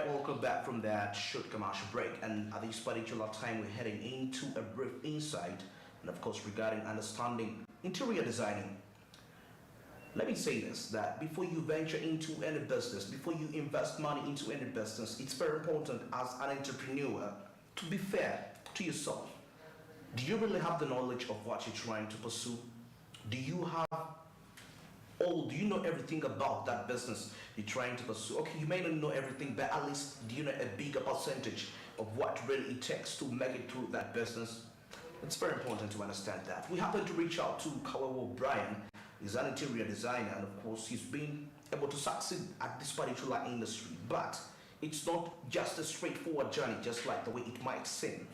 Alright, welcome back from that short commercial break. And at this particular time, we're heading into a brief insight, and of course, regarding understanding interior designing. Let me say this, that before you venture into any business, before you invest money into any business, it's very important as an entrepreneur to be fair to yourself. Do you really have the knowledge of what you're trying to pursue? Do you have do you know everything about that business you're trying to pursue? Okay, you may not know everything, but at least do you know a bigger percentage of what really it takes to make it through that business? It's very important to understand that. We happen to reach out to Kawawa Brian. He's an interior designer, and of course, he's been able to succeed at this particular industry. But it's not just a straightforward journey, just like the way it might seem.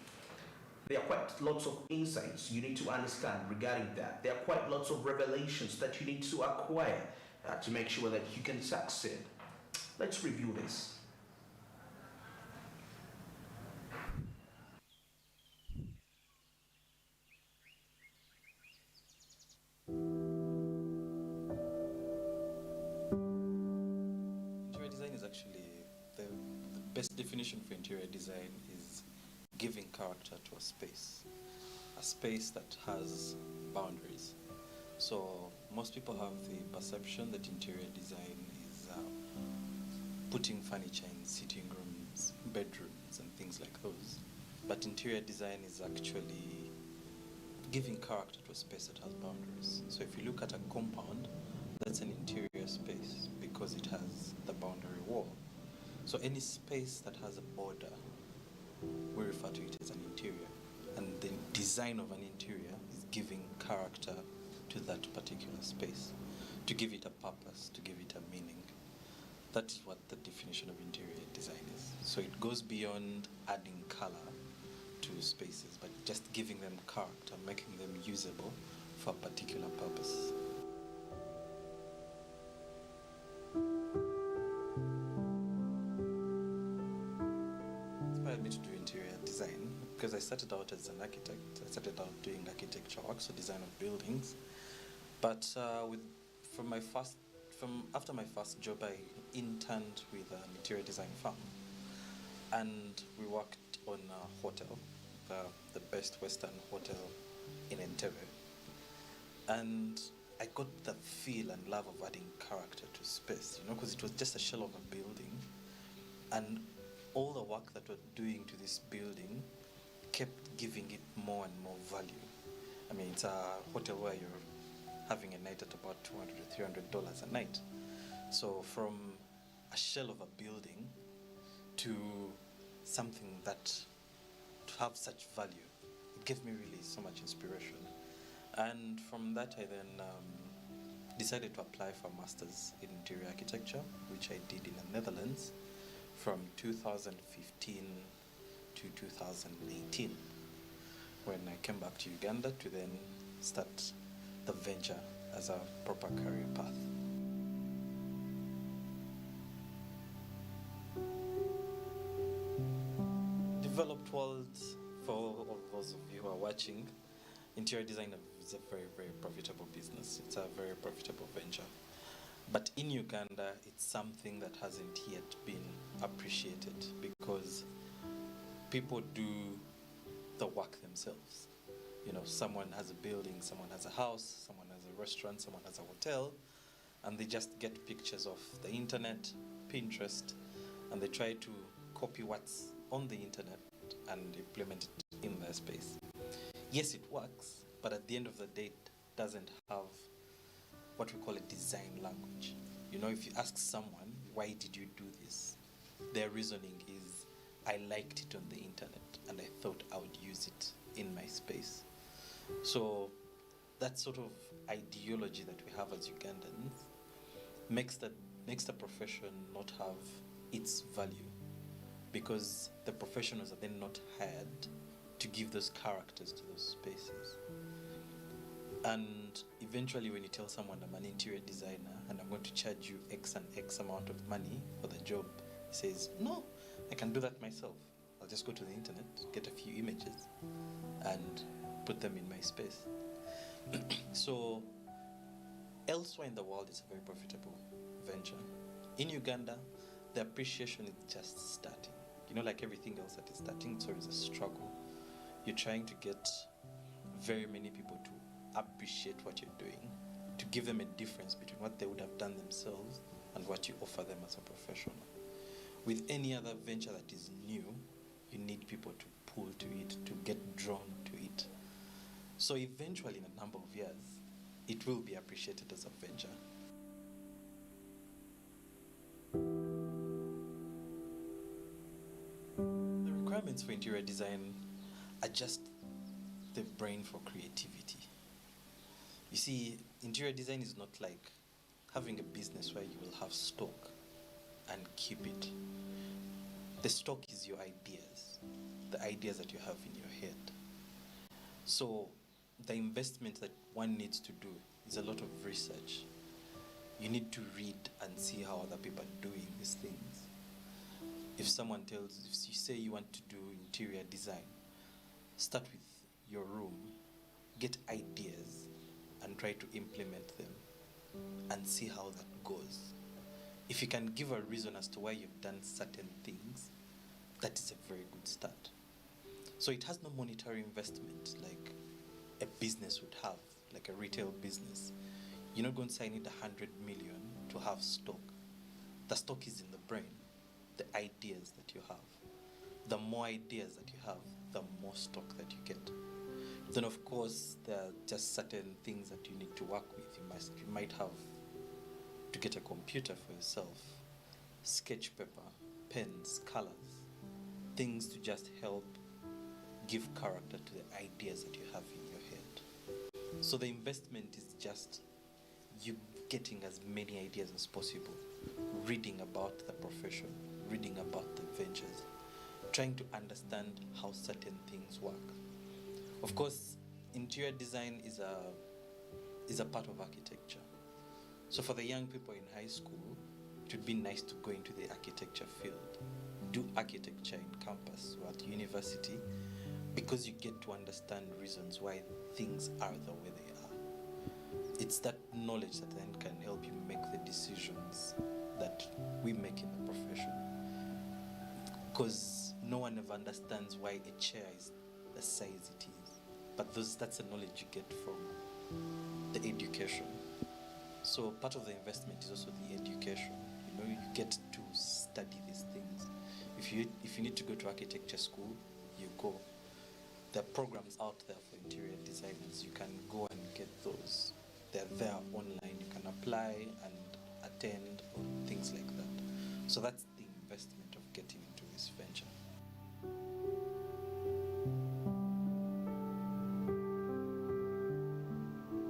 There are quite lots of insights you need to understand regarding that. There are quite lots of revelations that you need to acquire to make sure that you can succeed. Let's review this. Interior design is actually the best definition for interior design is giving character to a space that has boundaries. So most people have the perception that interior design is putting furniture in sitting rooms, bedrooms, and things like those. But interior design is actually giving character to a space that has boundaries. So if you look at a compound, that's an interior space because it has the boundary wall. So any space that has a border, we refer to it as an interior. And the design of an interior is giving character to that particular space, to give it a purpose, to give it a meaning. That is what the definition of interior design is. So it goes beyond adding color to spaces, but just giving them character, making them usable for a particular purpose. Inspired me to do interior design because I started out as an architect. I started out doing architecture work, so design of buildings. But after my first job, I interned with an interior design firm, and we worked on a hotel, the best Western hotel in Entebbe. And I got the feel and love of adding character to space, because it was just a shell of a building, and all the work that we're doing to this building kept giving it more and more value. I mean, it's a hotel where you're having a night at about $200 to $300 a night. So from a shell of a building to something that to have such value, it gave me really so much inspiration. And from that, I then decided to apply for a master's in interior architecture, which I did in the Netherlands from 2015 to 2018, when I came back to Uganda to then start the venture as a proper career path. Developed world, for all those of you who are watching, interior design is a very, very profitable business. It's a very profitable venture. But in Uganda, it's something that hasn't yet been appreciated because people do the work themselves. Someone has a building, someone has a house, someone has a restaurant, someone has a hotel, and they just get pictures of the internet, Pinterest, and they try to copy what's on the internet and implement it in their space. Yes, it works, but at the end of the day, it doesn't have what we call a design language. If you ask someone, why did you do this? Their reasoning is, I liked it on the internet and I thought I would use it in my space. So that sort of ideology that we have as Ugandans makes the profession not have its value, because the professionals are then not hired to give those characters to those spaces. And eventually when you tell someone I'm an interior designer and I'm going to charge you X and X amount of money for the job, he says, no, I can do that myself. I'll just go to the internet, get a few images, and put them in my space. So elsewhere in the world, it's a very profitable venture. In Uganda, the appreciation is just like everything else that is starting, so it's a struggle. You're trying to get very many people to appreciate what you're doing, to give them a difference between what they would have done themselves and what you offer them as a professional. With any other venture that is new, you need people to pull to it, to get drawn to it. So eventually, in a number of years, it will be appreciated as a venture. The requirements for interior design are just the brain for creativity. You see, interior design is not like having a business where you will have stock and keep it. The stock is your ideas, the ideas that you have in your head. So the investment that one needs to do is a lot of research. You need to read and see how other people are doing these things. If you say you want to do interior design, start with your room, get ideas and try to implement them and see how that goes. If you can give a reason as to why you've done certain things, that is a very good start. So it has no monetary investment like a business would have, like a retail business. You're not going to say I need 100 million to have stock. The stock is in the brain, the ideas that you have. The more ideas that you have, the more stock that you get. Then of course, there are just certain things that you need to work with. You might have to get a computer for yourself, sketch paper, pens, colors, things to just help give character to the ideas that you have in your head. So the investment is just you getting as many ideas as possible, reading about the profession, reading about the ventures, trying to understand how certain things work. Of course, interior design is a part of architecture. So for the young people in high school, it would be nice to go into the architecture field, do architecture in campus or at university, because you get to understand reasons why things are the way they are. It's that knowledge that then can help you make the decisions that we make in the profession. Because no one ever understands why a chair is the size it is. But that's the knowledge you get from the education. So part of the investment is also the education. You get to study these things. If you need to go to architecture school, you go. There are programs out there for interior designers. You can go and get those. They're there online. You can apply and attend or things like that. So that's the investment of getting into this venture.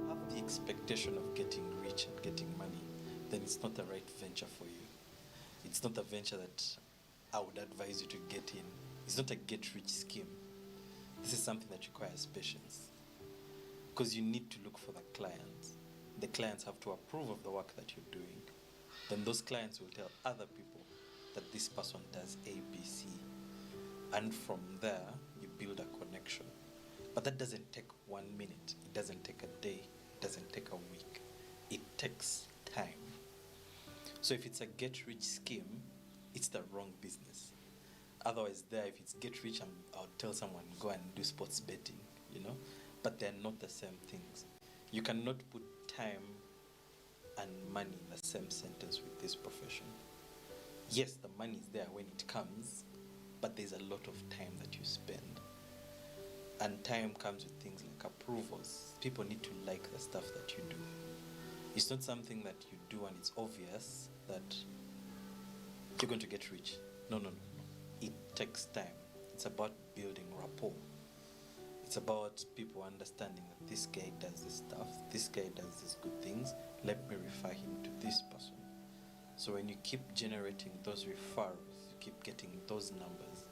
Have the expectation of getting rich and getting money, then it's not the right venture for you. It's not a venture that I would advise you to get in. It's not a get-rich scheme. This is something that requires patience, because you need to look for the clients. The clients have to approve of the work that you're doing. Then those clients will tell other people that this person does A, B, C. And from there, you build a connection. But that doesn't take 1 minute. It doesn't take a day. It doesn't take a week. It takes time. So if it's a get-rich scheme, it's the wrong business. Otherwise, if it's get rich, I'll tell someone, go and do sports betting, But they're not the same things. You cannot put time and money in the same sentence with this profession. Yes, the money is there when it comes, but there's a lot of time that you spend. And time comes with things like approvals. People need to like the stuff that you do. It's not something that you do and it's obvious that you're going to get rich. No. It takes time. It's about building rapport. It's about people understanding that this guy does this stuff, this guy does these good things, let me refer him to this person. So when you keep generating those referrals, you keep getting those numbers,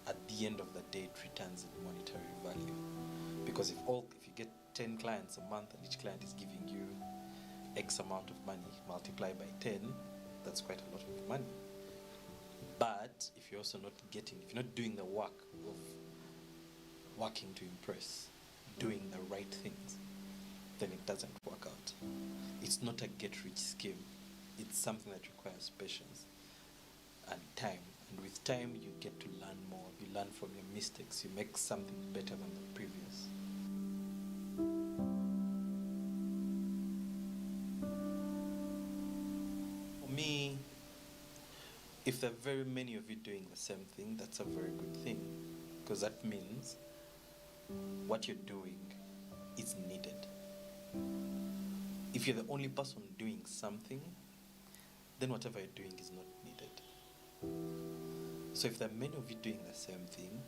at the end of the day it returns in monetary value. Because if you get 10 clients a month and each client is giving you X amount of money, multiplied by 10, that's quite a lot of money. But if you're also if you're not doing the work of working to impress, doing the right things, then it doesn't work out. It's not a get-rich scheme. It's something that requires patience and time. And with time you get to learn more. You learn from your mistakes. You make something better than the previous. For me, if there are very many of you doing the same thing, that's a very good thing, because that means what you're doing is needed. If you're the only person doing something, then whatever you're doing is not needed. So if there are many of you doing the same thing,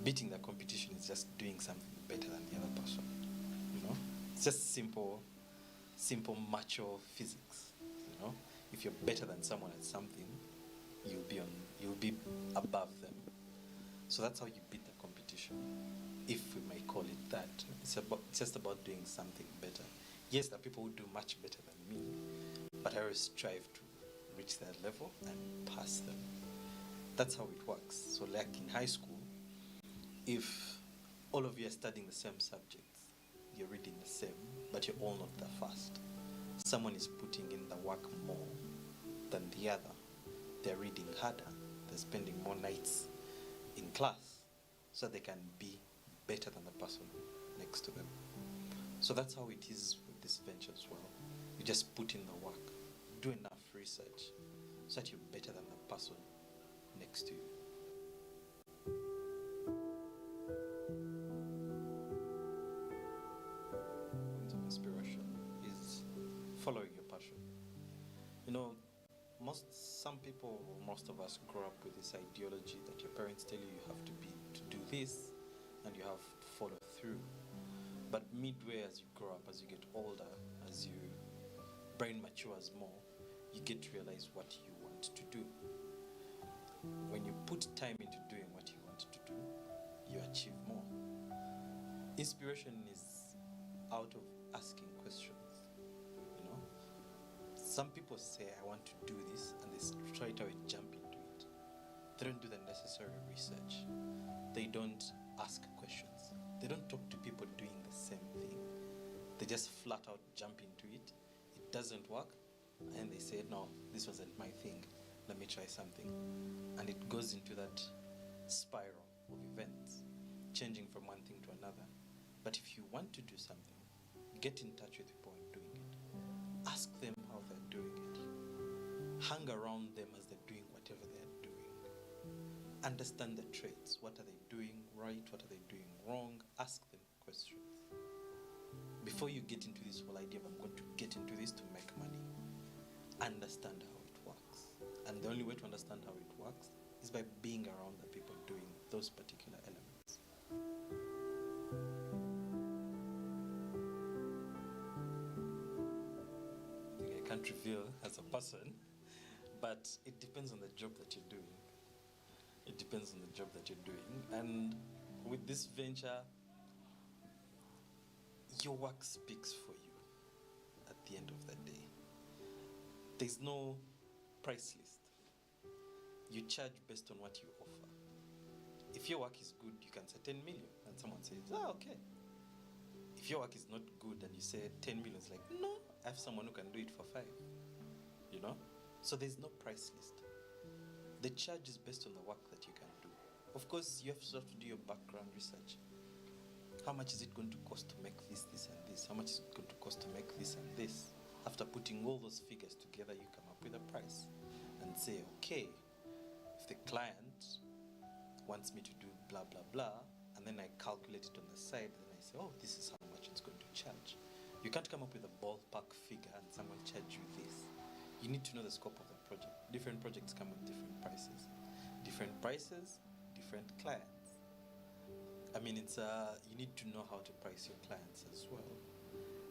beating the competition is just doing something better than the other person. You know, it's just simple macho physics. You know, if you're better than someone at something, you'll be above them. So that's how you beat the competition, if we may call it that. It's just about doing something better. Yes, there are people who do much better than me, but I always strive to reach their level and pass them. That's how it works. So like in high school, if all of you are studying the same subjects, you're reading the same, but you're all not that fast. Someone is putting in the work more than the other. They're reading harder. They're spending more nights in class so they can be better than the person next to them. So that's how it is with this venture as well. You just put in the work, do enough research so that you're better than the person next to you. Points of inspiration is following your passion. You know, some people, or most of us, grow up with this ideology that your parents tell you have to do this and you have to follow through. But midway, as you grow up, as you get older, as your brain matures more, you get to realize what you want to do. When you put time into doing what you want to do, you achieve more. Inspiration is out of asking questions. You know, some people say, I want to do this, and they straight away jump into it. They don't do the necessary research. They don't ask questions. They don't talk to people doing the same thing. They just flat out jump into it. It doesn't work, and they say, no, this wasn't my thing. Let me try something. And it goes into that spiral of events, changing from one thing to another. But if you want to do something, get in touch with people who are doing it. Ask them how they're doing it. Hang around them as they're doing whatever they're doing. Understand the traits. What are they doing right? What are they doing wrong? Ask them questions. Before you get into this whole idea of I'm going to get into this to make money, understand how it works. And the only way to understand how it works is by being around the people doing those particular elements. I think I can't reveal as a person, but it depends on the job that you're doing. It depends on the job that you're doing. And with this venture, your work speaks for you at the end of the day. There's no price list. You charge based on what you offer. If your work is good, you can say 10 million, and someone says, okay. If your work is not good and you say 10 million, it's like, no, I have someone who can do it for 5. You know? So there's no price list. The charge is based on the work that you can do. Of course, you have to do your background research. How much is it going to cost to make this, this, and this? How much is it going to cost to make this and this? After putting all those figures together, you come up with a price and say, okay, if the client wants me to do blah, blah, blah, and then I calculate it on the side, and I say, oh, this is how much it's going to charge. You can't come up with a ballpark figure and someone charge you this. You need to know the scope of the project. Different projects come with different prices. Different prices, different clients. I mean, you need to know how to price your clients as well.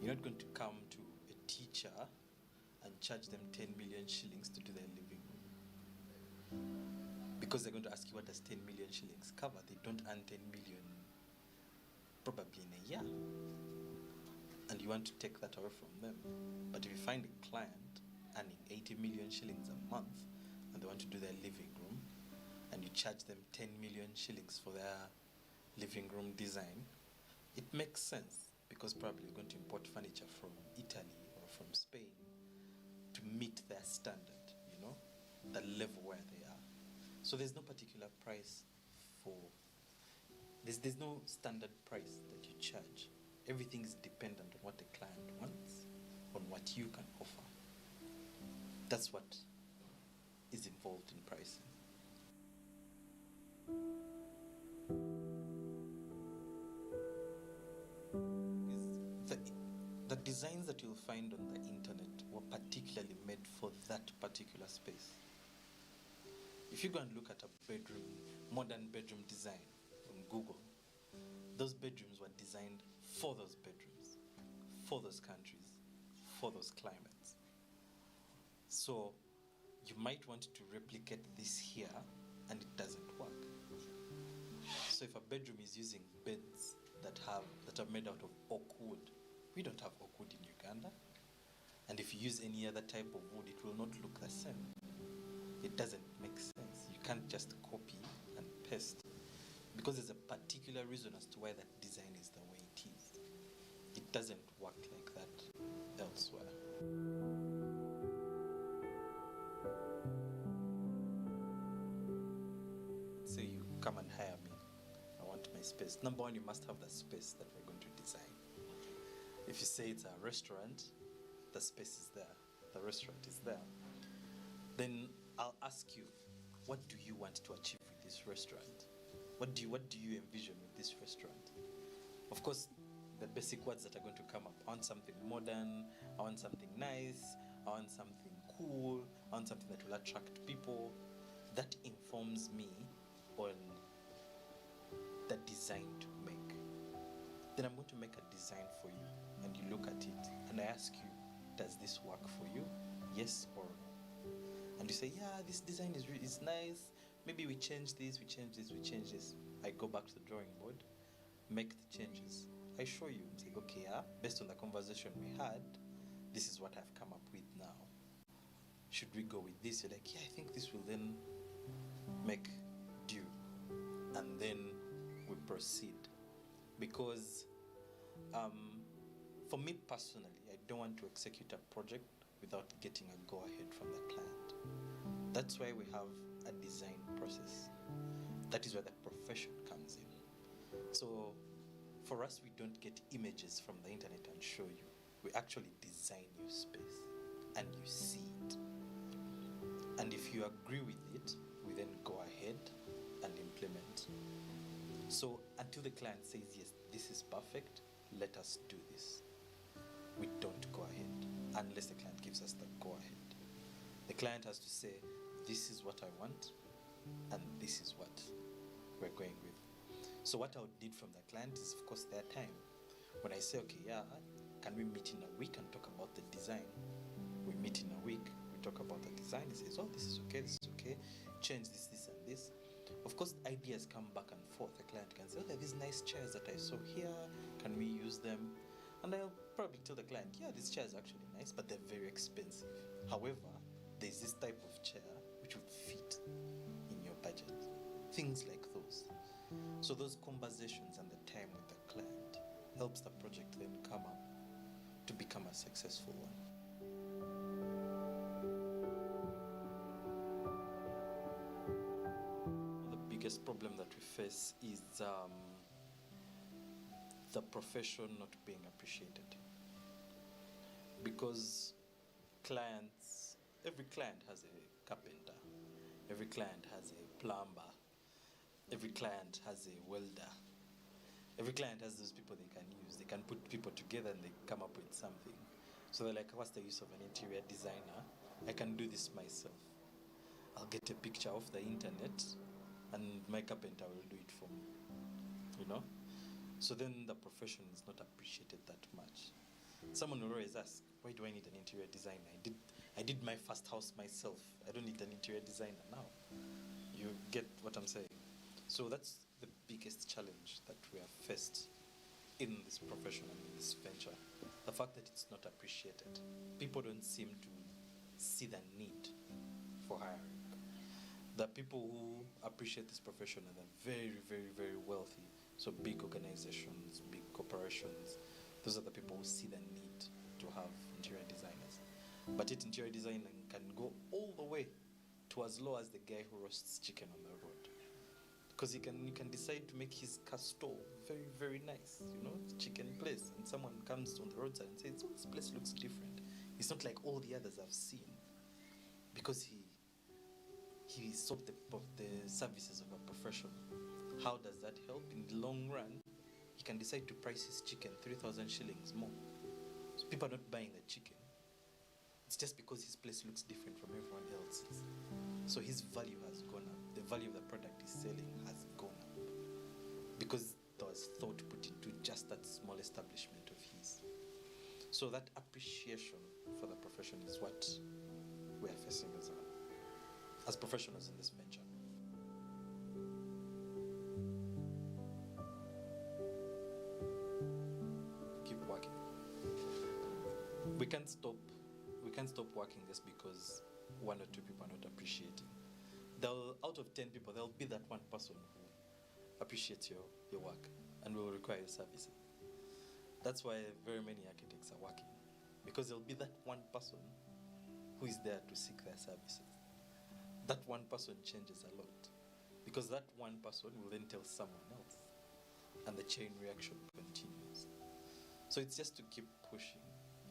You're not going to come to a teacher and charge them 10 million shillings to do their living room. Because they're going to ask you, what does 10 million shillings cover? They don't earn 10 million probably in a year. And you want to take that away from them. But if you find a client earning 80 million shillings a month and they want to do their living room, and you charge them 10 million shillings for their living room design, it makes sense, because probably you're going to import furniture from Italy or from Spain to meet their standard, you know, the level where they are. So there's no particular price for, there's no standard price that you charge. Everything is dependent on what the client wants, on what you can offer. That's what is involved in pricing. The designs that you'll find on the internet were particularly made for that particular space. If you go and look at a bedroom, modern bedroom design on Google, those bedrooms were designed for those bedrooms, for those countries, for those climates. So you might want to replicate this here and it doesn't work. So if a bedroom is using beds that are made out of oak wood, we don't have oak wood in Uganda. And if you use any other type of wood, it will not look the same. It doesn't make sense. You can't just copy and paste, because there's a particular reason as to why that design is the way it is. It doesn't work like that elsewhere. So you come and hire me. I want my space. Number one, you must have the space that we're going to design. If you say it's a restaurant, the space is there, the restaurant is there. Then I'll ask you, what do you want to achieve with this restaurant? What do you envision with this restaurant? Of course, the basic words that are going to come up. I want something modern, I want something nice, I want something cool, I want something that will attract people. That informs me on the design to make. Then I'm going to make a design for you, and you look at it, and I ask you, does this work for you? Yes or no? And you say, yeah, this design is nice. Maybe we change this, we change this, we change this. I go back to the drawing board, make the changes. I show you, say, okay, yeah, based on the conversation we had, this is what I've come up with now. Should we go with this? You're like, yeah, I think this will then make do. And then we proceed. Because for me personally, I don't want to execute a project without getting a go-ahead from the client. That's why we have a design process. That is where the profession comes in. So for us, we don't get images from the internet and show you. We actually design your space and you see it. And if you agree with it, we then go ahead and implement. So until the client says, yes, this is perfect, let us do this. We don't go ahead unless the client gives us the go ahead. The client has to say, this is what I want, and this is what we're going with. So what I would need from the client is, of course, their time. When I say, okay, yeah, can we meet in a week and talk about the design? We meet in a week, we talk about the design. He says, oh, this is okay, change this, this, and this. Of course, ideas come back and forth. The client can say, oh, there are these nice chairs that I saw here, can we use them? And I'll probably tell the client, yeah, these chairs are actually nice, but they're very expensive. However, there's this type of chair which would fit in your budget. Things like those. So those conversations and the time with the client helps the project then come up to become a successful one. The biggest problem that we face is the profession not being appreciated. Because every client has a carpenter, every client has a plumber, every client has a welder, every client has those people they can use. They can put people together and they come up with something. So they're like, what's the use of an interior designer? I can do this myself. I'll get a picture off the internet and my carpenter will do it for me, you know? So then the profession is not appreciated that much. Someone will always ask, why do I need an interior designer? I did my first house myself. I don't need an interior designer now. You get what I'm saying? So that's the biggest challenge that we have faced in this profession and in this venture. The fact that it's not appreciated. People don't seem to see the need for hiring. The people who appreciate this profession are the very, very, very wealthy. So big organizations, big corporations, those are the people who see the need to have interior designers. But interior designing can go all the way to as low as the guy who roasts chicken on the road. Because you can decide to make his car store very, very nice, chicken place, and someone comes on the roadside and says, oh, this place looks different. It's not like all the others I've seen. Because he sought the services of a professional. How does that help? In the long run, he can decide to price his chicken 3,000 shillings more. So people are not buying the chicken. It's just because his place looks different from everyone else's. So his value has gone up. The value of the product he's selling has gone up. Because there was thought put into just that small establishment of his. So that appreciation for the profession is what we are facing as professionals in this venture. Keep working. We can't stop working just because one or two people are not appreciating. Out of 10 people, there'll be that one person who appreciates your work and will require your services. That's why very many architects are working, because there'll be that one person who is there to seek their services. That one person changes a lot, because that one person will then tell someone else, and the chain reaction continues. So it's just to keep pushing.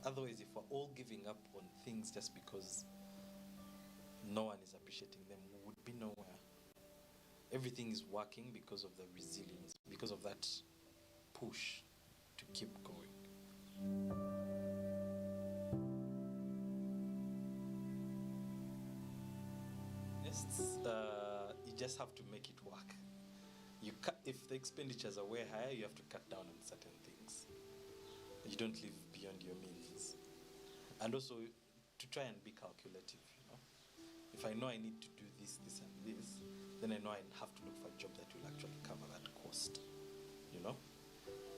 Otherwise, if we're all giving up on things just because no one is appreciating them, we would be nowhere. Everything is working because of the resilience, because of that push to keep going. You just have to make it work. If the expenditures are way higher, you have to cut down on certain things. You don't live beyond your means. And also to try and be calculative, If I know I need to do this, this, and this, then I know I have to look for a job that will actually cover that cost,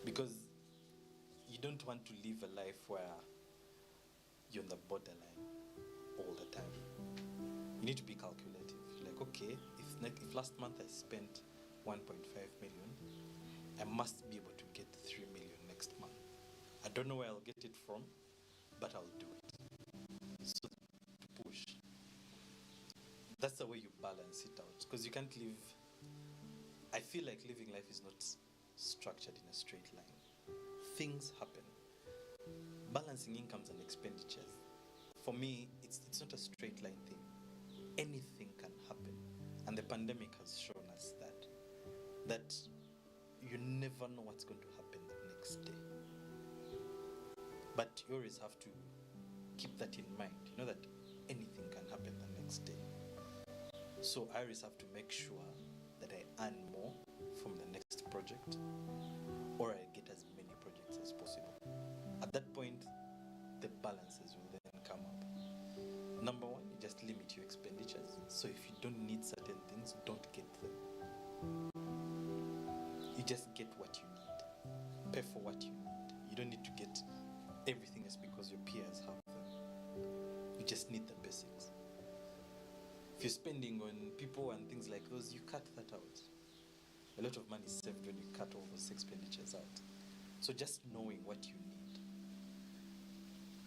Because you don't want to live a life where you're on the borderline all the time. You need to be calculative. Like, okay, if last month I spent 1.5 million, I must be able to get 3 million next month. I don't know where I'll get it from, but I'll do it. So to push. That's the way you balance it out. Because you can't live... I feel like living life is not structured in a straight line. Things happen. Balancing incomes and expenditures. For me, it's not a straight line thing. Anything can happen. And the pandemic has shown us that you never know what's going to happen the next day. But you always have to keep that in mind. You know that anything can happen the next day. So I always have to make sure that I earn more from the next project, or I get as many projects as possible. At that point, the balances will then come up. Number one, you just limit your expenditures. So if you don't need certain things, don't get them. You just get what you need. Pay for what you need. You don't need to get everything just because your peers have them. You just need the basics. If you're spending on people and things like those, you cut that out. A lot of money is saved when you cut all those expenditures out. So just knowing what you need.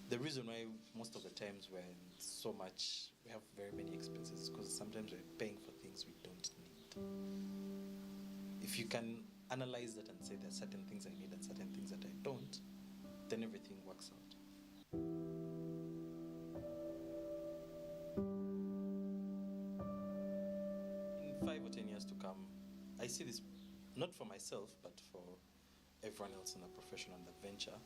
The reason why most of the times we have very many expenses, is because sometimes we're paying for things we don't need. If you can analyze that and say there are certain things I need and certain things that I don't, then everything works out. In 5 or 10 years to come, I see this not for myself, but for everyone else in the profession and the venture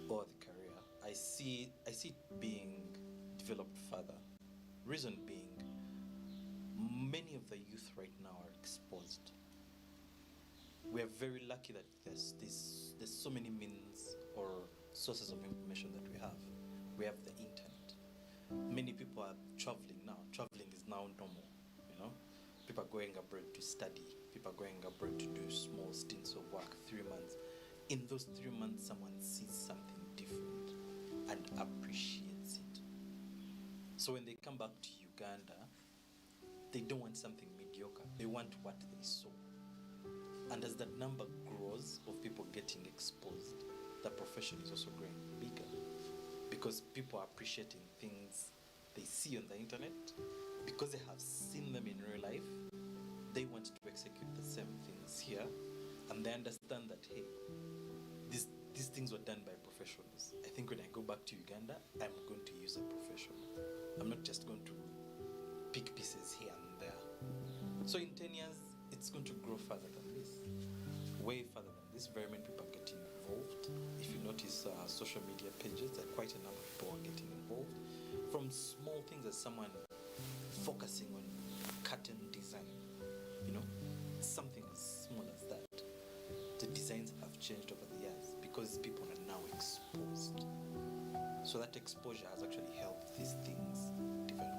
or the career. I see it being developed further. Reason being, many of the youth right now are exposed. We are very lucky that there's so many means or sources of information that we have. We have the internet. Many people are traveling now. Traveling is now normal, People are going abroad to study. People are going abroad to do small stints of work, 3 months. In those 3 months, someone sees something different and appreciates it. So when they come back to Uganda, they don't want something mediocre. They want what they saw. And as that number grows of people getting exposed, the profession is also growing bigger, because people are appreciating things they see on the internet, because they have seen them in real life, they want to execute the same things here, and they understand that, hey, these things were done by professionals. I think when I go back to Uganda, I'm going to use a professional. I'm not just going to pick pieces here and there. So in 10 years, it's going to grow further than this, way further than this. Very many people are getting involved. If you notice social media pages, there are quite a number of people are getting involved. From small things as someone focusing on curtain design, something as small as that. The designs have changed over the years because people are now exposed. So that exposure has actually helped these things develop.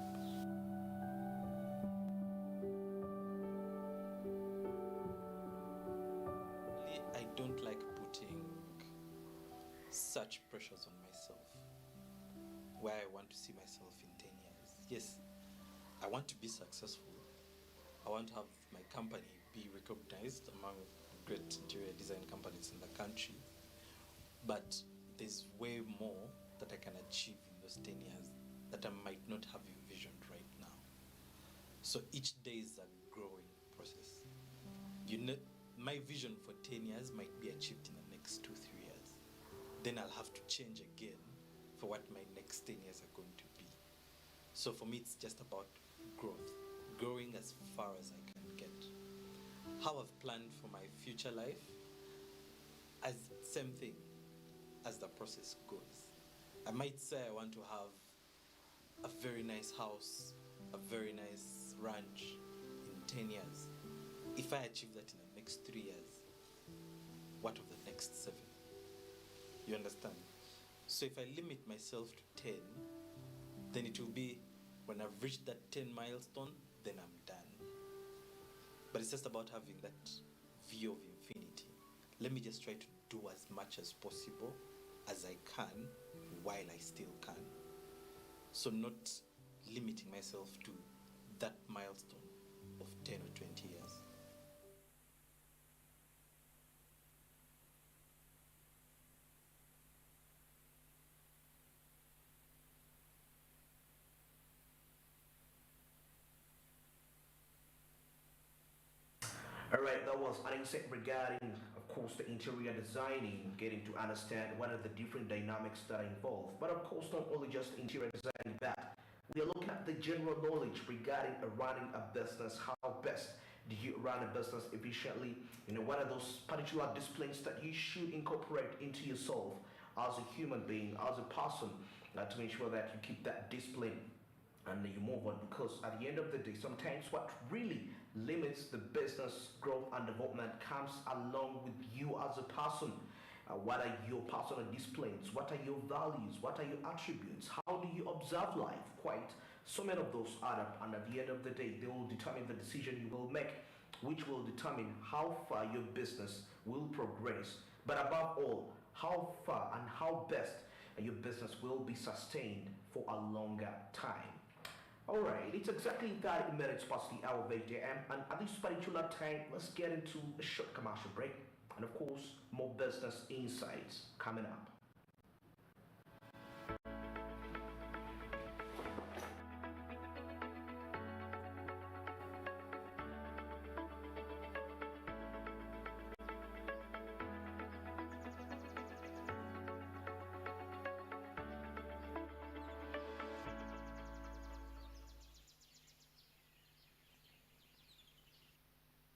I don't like putting such pressures on myself, where I want to see myself in 10 years. Yes, I want to be successful. I want to have my company be recognized among great interior design companies in the country. But there's way more that I can achieve in those 10 years that I might not have envisioned right now. So each day is a growing process. My vision for 10 years might be achieved in the next 2-3 years. Then I'll have to change again for what my next 10 years are going to be. So for me, it's just about growth, growing as far as I can get. How I've planned for my future life, as same thing as the process goes. I might say I want to have a very nice house, a very nice ranch in 10 years. If I achieve that in the next 3 years, what of the next 7? You understand? So if I limit myself to 10, then it will be when I've reached that 10 milestone, then I'm done. But it's just about having that view of infinity. Let me just try to do as much as possible as I can while I still can. So not limiting myself to that milestone of 10 or 20 years. All right, that was an insight regarding, of course, the interior designing, getting to understand what are the different dynamics that are involved. But of course, not only just interior designing that. We are looking at the general knowledge regarding running a business. How best do you run a business efficiently? What are those particular disciplines that you should incorporate into yourself as a human being, as a person, to make sure that you keep that discipline and you move on, because at the end of the day, sometimes what really limits the business growth and development comes along with you as a person. What are your personal disciplines? What are your values? What are your attributes? How do you observe life? Quite so many of those add up, and at the end of the day, they will determine the decision you will make, which will determine how far your business will progress. But above all, how far and how best your business will be sustained for a longer time. Alright, it's exactly 30 minutes past the hour of 8 a.m. and at this particular time, let's get into a short commercial break and of course, more business insights coming up.